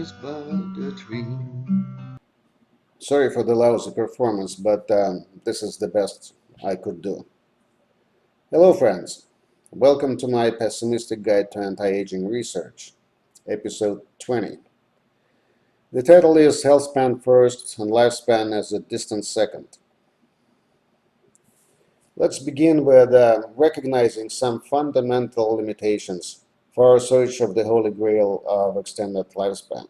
is but a dream. Sorry for the lousy performance, but this is the best I could do. Hello, friends. Welcome to my Pessimistic Guide to Anti-Aging Research, episode 20. The title is Healthspan First and Lifespan as a Distant Second. Let's begin with recognizing some fundamental limitations for our search of the Holy Grail of extended lifespan.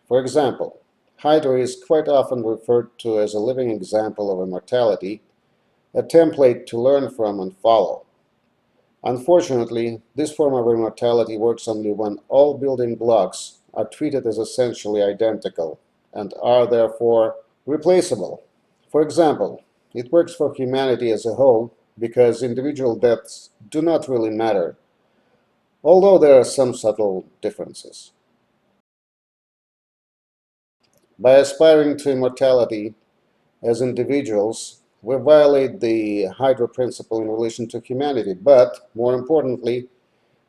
For example, Hydra is quite often referred to as a living example of immortality, a template to learn from and follow. Unfortunately, this form of immortality works only when all building blocks are treated as essentially identical and are therefore replaceable. For example, it works for humanity as a whole because individual deaths do not really matter, although there are some subtle differences. By aspiring to immortality as individuals, we violate the Hydra principle in relation to humanity, but, more importantly,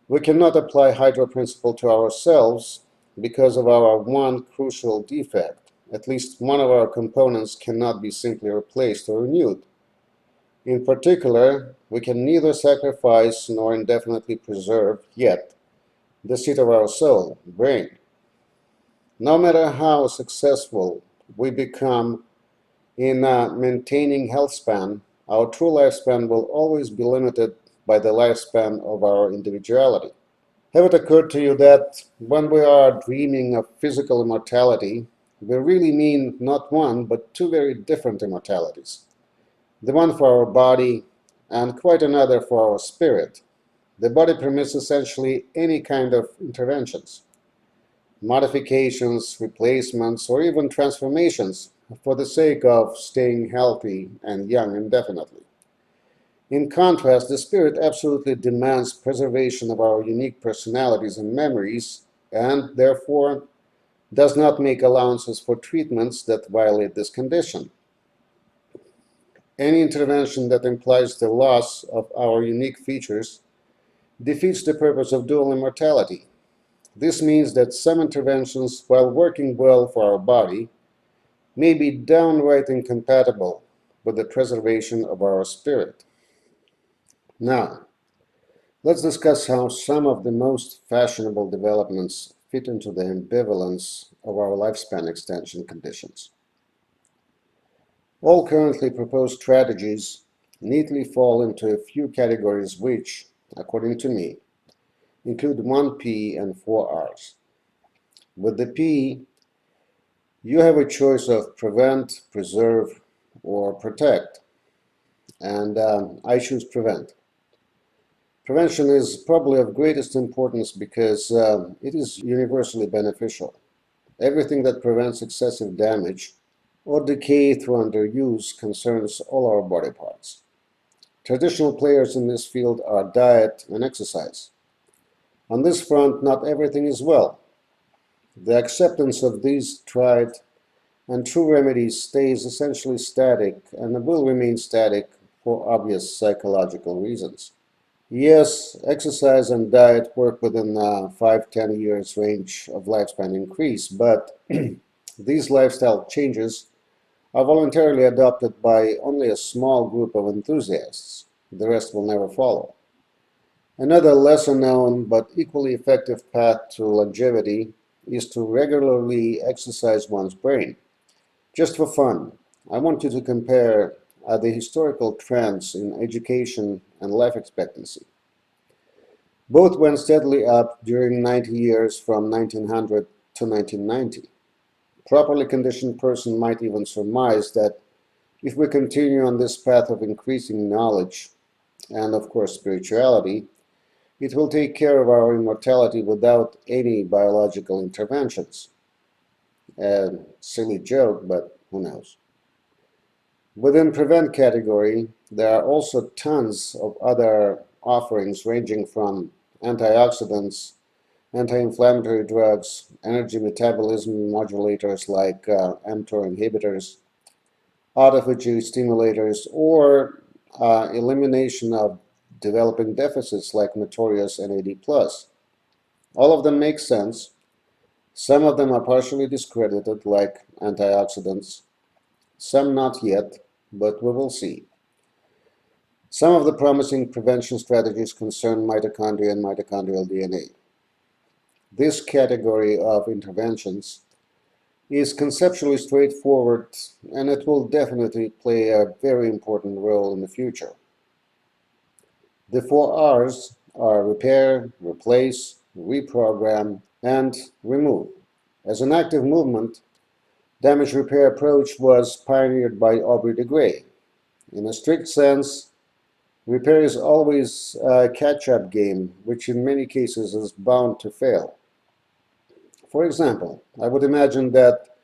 we cannot apply Hydra principle to ourselves because of our one crucial defect. At least one of our components cannot be simply replaced or renewed. In particular, we can neither sacrifice nor indefinitely preserve, yet, the seat of our soul, brain. No matter how successful we become in maintaining health span, our true lifespan will always be limited by the lifespan of our individuality. Have it occurred to you that when we are dreaming of physical immortality, we really mean not one, but two very different immortalities? The one for our body and quite another for our spirit. The body permits essentially any kind of interventions, modifications, replacements, or even transformations for the sake of staying healthy and young indefinitely. In contrast, the spirit absolutely demands preservation of our unique personalities and memories, and therefore does not make allowances for treatments that violate this condition. Any intervention that implies the loss of our unique features defeats the purpose of dual immortality. This means that some interventions, while working well for our body, may be downright incompatible with the preservation of our spirit. Now, let's discuss how some of the most fashionable developments fit into the ambivalence of our lifespan extension conditions. All currently proposed strategies neatly fall into a few categories which, according to me, include 1P and 4Rs. With the P, you have a choice of prevent, preserve, or protect, and I choose prevent. Prevention is probably of greatest importance because it is universally beneficial. Everything that prevents excessive damage or decay through underuse concerns all our body parts. Traditional players in this field are diet and exercise. On this front, not everything is well. The acceptance of these tried and true remedies stays essentially static and will remain static for obvious psychological reasons. Yes, exercise and diet work within 5-10 years range of lifespan increase, but these lifestyle changes are voluntarily adopted by only a small group of enthusiasts. The rest will never follow. Another lesser known but equally effective path to longevity is to regularly exercise one's brain. Just for fun, I want you to compare the historical trends in education and life expectancy. Both went steadily up during 90 years from 1900 to 1990. A properly conditioned person might even surmise that if we continue on this path of increasing knowledge and, of course, spirituality, it will take care of our immortality without any biological interventions. A silly joke, but who knows? Within prevent category, there are also tons of other offerings ranging from antioxidants, anti-inflammatory drugs, energy metabolism modulators like mTOR inhibitors, autophagy stimulators, or elimination of developing deficits like notorious NAD+. All of them make sense, Some of them are partially discredited, like antioxidants, some not yet, but we will see. Some of the promising prevention strategies concern mitochondria and mitochondrial DNA. This category of interventions is conceptually straightforward, and it will definitely play a very important role in the future. The four R's are repair, replace, reprogram, and remove. As an active movement, damage repair approach was pioneered by Aubrey de Grey. In a strict sense, repair is always a catch-up game, which in many cases is bound to fail. For example, I would imagine that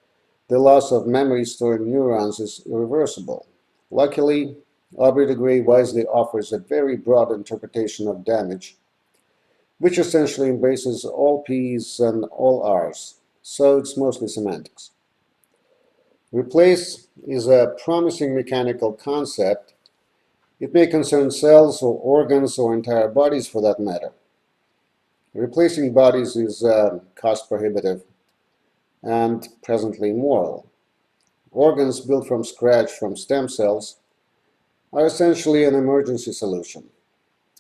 the loss of memory storing neurons is irreversible. Luckily, Aubrey de Grey wisely offers a very broad interpretation of damage, which essentially embraces all P's and all R's, so it's mostly semantics. Replace is a promising mechanical concept. It may concern cells or organs or entire bodies for that matter. Replacing bodies is cost prohibitive and presently immoral. Organs built from scratch from stem cells are essentially an emergency solution.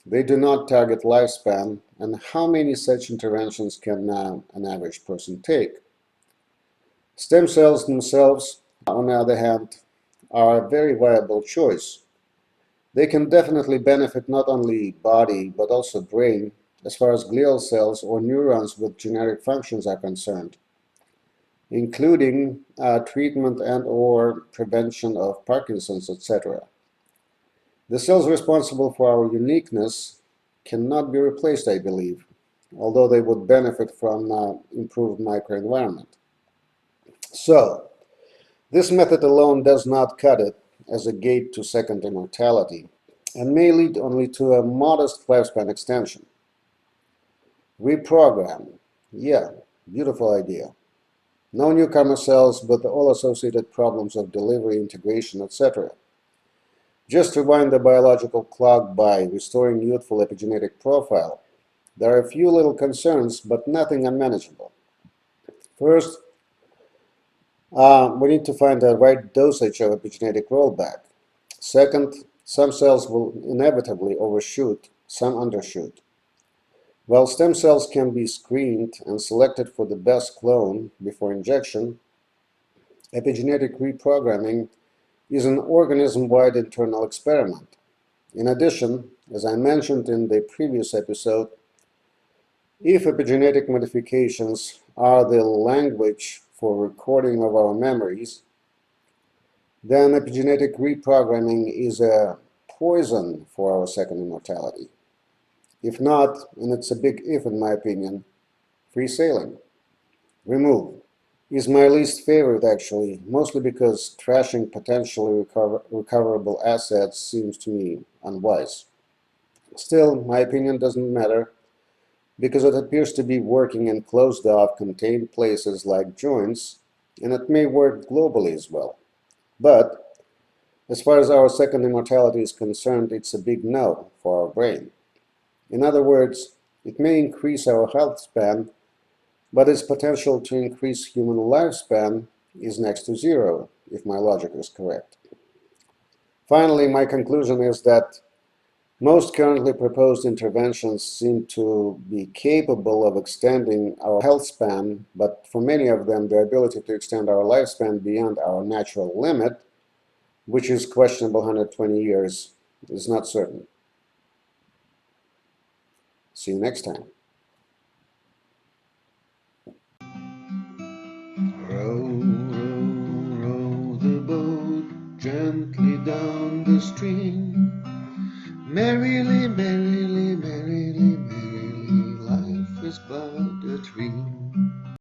They do not target lifespan, and how many such interventions can an average person take? Stem cells themselves, on the other hand, are a very viable choice. They can definitely benefit not only body but also brain as far as glial cells or neurons with genetic functions are concerned, including treatment and/or prevention of Parkinson's, etc. The cells responsible for our uniqueness cannot be replaced, I believe, although they would benefit from improved microenvironment. So, this method alone does not cut it as a gate to second immortality and may lead only to a modest lifespan extension. Reprogram. Yeah, beautiful idea. No newcomer cells, but all associated problems of delivery, integration, etc. Just rewind the biological clock by restoring youthful epigenetic profile. There are a few little concerns, but nothing unmanageable. First, we need to find the right dosage of epigenetic rollback. Second, some cells will inevitably overshoot, some undershoot. While stem cells can be screened and selected for the best clone before injection, epigenetic reprogramming is an organism-wide internal experiment. In addition, as I mentioned in the previous episode, if epigenetic modifications are the language for recording of our memories, then epigenetic reprogramming is a poison for our second immortality. If not, and it's a big if in my opinion, free sailing. Remove is my least favorite actually, mostly because trashing potentially recoverable assets seems to me unwise. Still, my opinion doesn't matter because it appears to be working in closed-off, contained places like joints, and it may work globally as well. But as far as our second immortality is concerned, it's a big no for our brain. In other words, it may increase our health span, but its potential to increase human lifespan is next to zero, if my logic is correct. Finally, my conclusion is that most currently proposed interventions seem to be capable of extending our health span, but for many of them, the ability to extend our lifespan beyond our natural limit, which is questionable 120 years, is not certain. See you next time. Row, row, row the boat gently